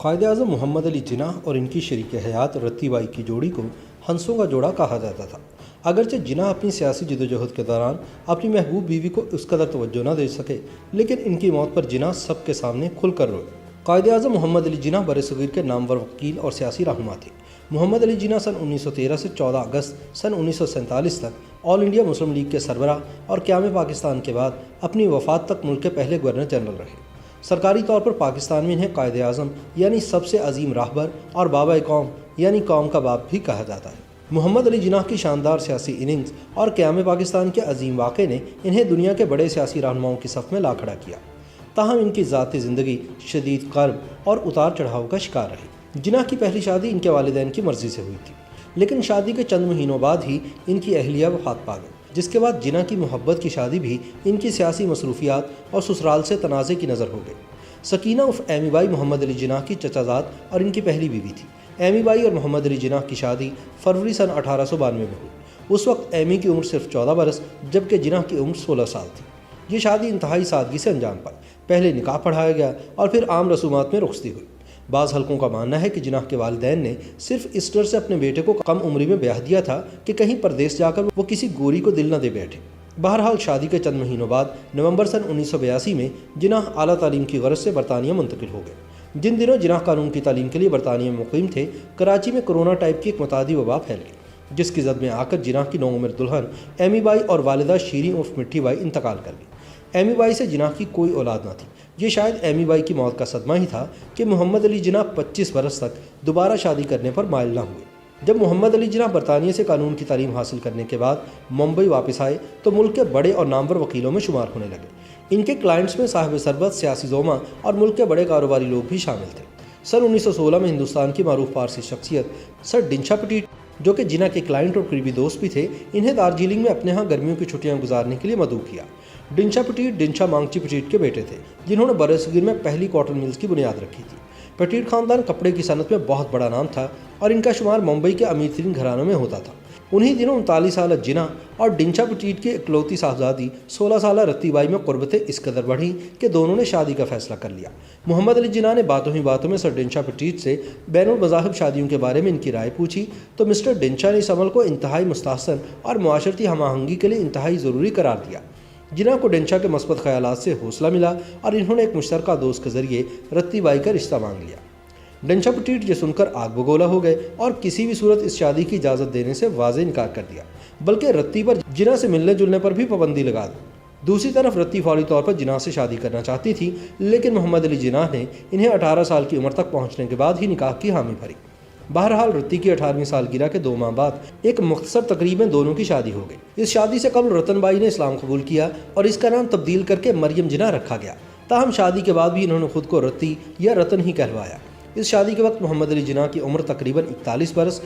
قائد اعظم محمد علی جناح اور ان کی شریک حیات رتی بائی کی جوڑی کو ہنسوں کا جوڑا کہا جاتا تھا۔ اگرچہ جناح اپنی سیاسی جدوجہد کے دوران اپنی محبوب بیوی کو اس قدر توجہ نہ دے سکے، لیکن ان کی موت پر جناح سب کے سامنے کھل کر روئے۔ قائد اعظم محمد علی جناح برصغیر کے نامور وکیل اور سیاسی رہنما تھے۔ محمد علی جناح سن 1913 سے 14 اگست سن 1947 تک آل انڈیا مسلم لیگ کے سربراہ اور قیام پاکستان کے بعد اپنی وفات تک ملک کے پہلے گورنر جنرل رہے۔ سرکاری طور پر پاکستان میں انہیں قائد اعظم یعنی سب سے عظیم راہبر اور بابا قوم یعنی قوم کا باپ بھی کہا جاتا ہے۔ محمد علی جناح کی شاندار سیاسی اننگز اور قیام پاکستان کے عظیم واقعے نے انہیں دنیا کے بڑے سیاسی رہنماؤں کی صف میں لا کھڑا کیا۔ تاہم ان کی ذاتی زندگی شدید کرب اور اتار چڑھاؤ کا شکار رہی۔ جناح کی پہلی شادی ان کے والدین کی مرضی سے ہوئی تھی، لیکن شادی کے چند مہینوں بعد ہی ان کی اہلیہ وفات پا گئی، جس کے بعد جناح کی محبت کی شادی بھی ان کی سیاسی مصروفیات اور سسرال سے تنازع کی نظر ہو گئی۔ سکینہ عرف ایمی بائی محمد علی جناح کی چچا زاد اور ان کی پہلی بیوی تھی۔ ایمی بائی اور محمد علی جناح کی شادی فروری سن 1892 میں ہوئی۔ اس وقت ایمی کی عمر صرف 14 برس جبکہ جناح کی عمر 16 سال تھی۔ یہ شادی انتہائی سادگی سے انجام پائی۔ پہلے نکاح پڑھایا گیا اور پھر عام رسومات میں رخصتی ہوئی۔ بعض حلقوں کا ماننا ہے کہ جناح کے والدین نے صرف اس ڈر سے اپنے بیٹے کو کم عمری میں بیاہ دیا تھا کہ کہیں پردیس جا کر وہ کسی گوری کو دل نہ دے بیٹھے۔ بہرحال شادی کے چند مہینوں بعد نومبر سن 1982 میں جناح اعلیٰ تعلیم کی غرض سے برطانیہ منتقل ہو گئے۔ جن دنوں جناح قانون کی تعلیم کے لیے برطانیہ میں مقیم تھے، کراچی میں کورونا ٹائپ کی ایک متعدی وبا پھیل گئی، جس کی زد میں آ کر جناح کی نوعمر دلہن ایمی بائی اور والدہ شیریں عرف مٹھی بائی انتقال کر گئی۔ ایمی بائی سے جناح کی کوئی اولاد نہ تھی۔ یہ شاید ایمی بائی کی موت کا صدمہ ہی تھا کہ محمد علی جناح 25 برس تک دوبارہ شادی کرنے پر مائل نہ ہوئے۔ جب محمد علی جناح برطانیہ سے قانون کی تعلیم حاصل کرنے کے بعد ممبئی واپس آئے تو ملک کے بڑے اور نامور وکیلوں میں شمار ہونے لگے۔ ان کے کلائنٹس میں صاحب ثروت، سیاسی زعما اور ملک کے بڑے کاروباری لوگ بھی شامل تھے۔ سن 1916 میں ہندوستان کی معروف پارسی شخصیت سر ڈنشا پٹیٹ، جو کہ جناح کے کلائنٹ اور قریبی دوست بھی تھے، انہیں دارجلنگ میں اپنے ہاں گرمیوں کی چھٹیاں گزارنے کے لیے مدعو کیا۔ ڈنشا پٹیٹ ڈنشا مانگچی پٹیٹ کے بیٹے تھے، جنہوں نے برصغیر میں پہلی کاٹن ملز کی بنیاد رکھی تھی۔ پٹیٹ خاندان کپڑے کی صنعت میں بہت بڑا نام تھا اور ان کا شمار ممبئی کے امیر ترین گھرانوں میں ہوتا تھا۔ انہی دنوں 39 سالہ جناح اور ڈنشا پٹیٹ کی اکلوتی صاحبزادی 16 سالہ رتی بائی میں قربتیں اس قدر بڑھی کہ دونوں نے شادی کا فیصلہ کر لیا۔ محمد علی جناح نے باتوں ہی باتوں میں سر ڈنشا پٹیٹ سے بین المذاہب شادیوں کے بارے میں ان کی رائے پوچھی تو مسٹر ڈنشا نے اس عمل کو انتہائی مستحسن اور معاشرتی ہم آہنگی کے لیے انتہائی ضروری قرار دیا۔ جناح کو ڈنشا کے مثبت خیالات سے حوصلہ ملا اور انہوں نے ایک مشترکہ دوست کے ذریعے رتی بائی کا رشتہ مانگ لیا۔ ڈنشا پٹیٹ یہ سن کر آگ بگولا ہو گئے اور کسی بھی صورت اس شادی کی اجازت دینے سے واضح انکار کر دیا، بلکہ رتی پر جناح سے ملنے جلنے پر بھی پابندی لگا دی۔ دوسری طرف رتی فوری طور پر جناح سے شادی کرنا چاہتی تھی، لیکن محمد علی جناح نے انہیں 18 سال کی عمر تک پہنچنے کے بعد ہی نکاح کی حامی بھری۔ بہرحال رتی کی 18ویں سالگرہ کے 2 ماہ بعد ایک مختصر تقریب میں دونوں کی شادی ہو گئی۔ اس شادی سے قبل رتن بائی نے اسلام قبول کیا اور اس کا نام تبدیل کر کے مریم جناح رکھا گیا۔ تاہم شادی کے بعد بھی انہوں نے خود کو رتی یا رتن ہی کہلوایا۔ اس شادی کے وقت محمد علی جناح کی عمر تقریباً 41 برس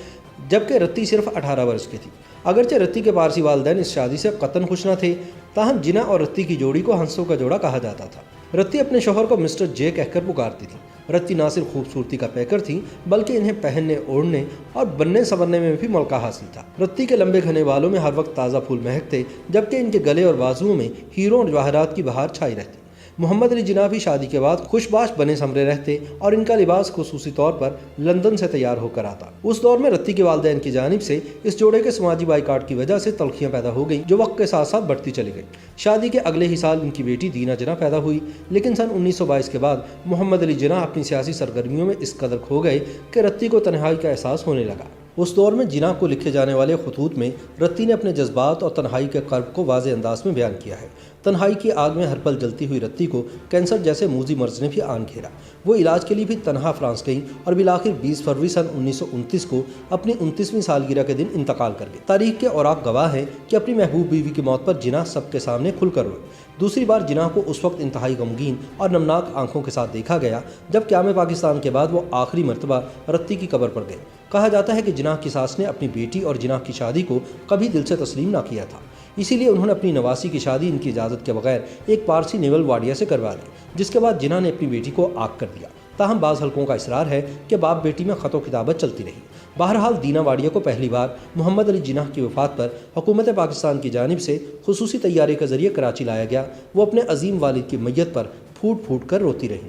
جبکہ رتی صرف 18 برس کی تھی۔ اگرچہ رتی کے پارسی والدین اس شادی سے قطعاً خوش نہ تھے، تاہم جناح اور رتی کی جوڑی کو ہنسوں کا جوڑا کہا جاتا تھا۔ رتی اپنے شوہر کو مسٹر جے کہہ کر پکارتی تھی۔ رتی نہ صرف خوبصورتی کا پیکر تھیں بلکہ انہیں پہننے، اوڑھنے اور بننے سنورنے میں بھی ملکہ حاصل تھا۔ رتی کے لمبے گھنے بالوں میں ہر وقت تازہ پھول مہکتے جبکہ ان کے گلے اور بازوؤں میں ہیروں اور جواہرات کی بہار چھائی رہتی۔ محمد علی جناح بھی شادی کے بعد خوش باش بنے سمرے رہتے اور ان کا لباس خصوصی طور پر لندن سے تیار ہو کر آتا۔ اس دور میں رتی کے والدین کی جانب سے اس جوڑے کے سماجی بائیکاٹ کی وجہ سے تلخیاں پیدا ہو گئیں جو وقت کے ساتھ ساتھ بڑھتی چلی گئی۔ شادی کے اگلے ہی سال ان کی بیٹی دینا جناح پیدا ہوئی، لیکن سن 1922 کے بعد محمد علی جناح اپنی سیاسی سرگرمیوں میں اس قدر کھو گئے کہ رتی کو تنہائی کا احساس ہونے لگا۔ اس دور میں جناح کو لکھے جانے والے خطوط میں رتی نے اپنے جذبات اور تنہائی کے کرب کو واضح انداز میں بیان کیا ہے۔ تنہائی کی آگ میں ہر پل جلتی ہوئی رتی کو کینسر جیسے موذی مرض نے بھی آن گھیرا۔ وہ علاج کے لیے بھی تنہا فرانس گئیں اور بالآخر 20 فروری سن 1929 کو اپنی 29ویں سالگرہ کے دن انتقال کر گئی۔ تاریخ کے اوراق گواہ ہیں کہ اپنی محبوب بیوی کی موت پر جناح سب کے سامنے کھل کر روئے۔ دوسری بار جناح کو اس وقت انتہائی غمگین اور نمناک آنکھوں کے ساتھ دیکھا گیا جب قیام پاکستان کے بعد وہ آخری مرتبہ رتی کی قبر پر گئے۔ کہا جاتا ہے کہ جناح کی ساس نے اپنی بیٹی اور جناح کی شادی کو کبھی دل سے تسلیم نہ کیا تھا، اسی لیے انہوں نے اپنی نواسی کی شادی ان کی اجازت کے بغیر ایک پارسی نیول واڈیا سے کروا لی، جس کے بعد جناح نے اپنی بیٹی کو آگ کر دیا۔ تاہم بعض حلقوں کا اصرار ہے کہ باپ بیٹی میں خط و کتابت چلتی رہی۔ بہرحال دینا واڈیا کو پہلی بار محمد علی جناح کی وفات پر حکومت پاکستان کی جانب سے خصوصی طیارے کے ذریعے کراچی لایا گیا۔ وہ اپنے عظیم والد کی میت پر پھوٹ پھوٹ کر روتی رہیں۔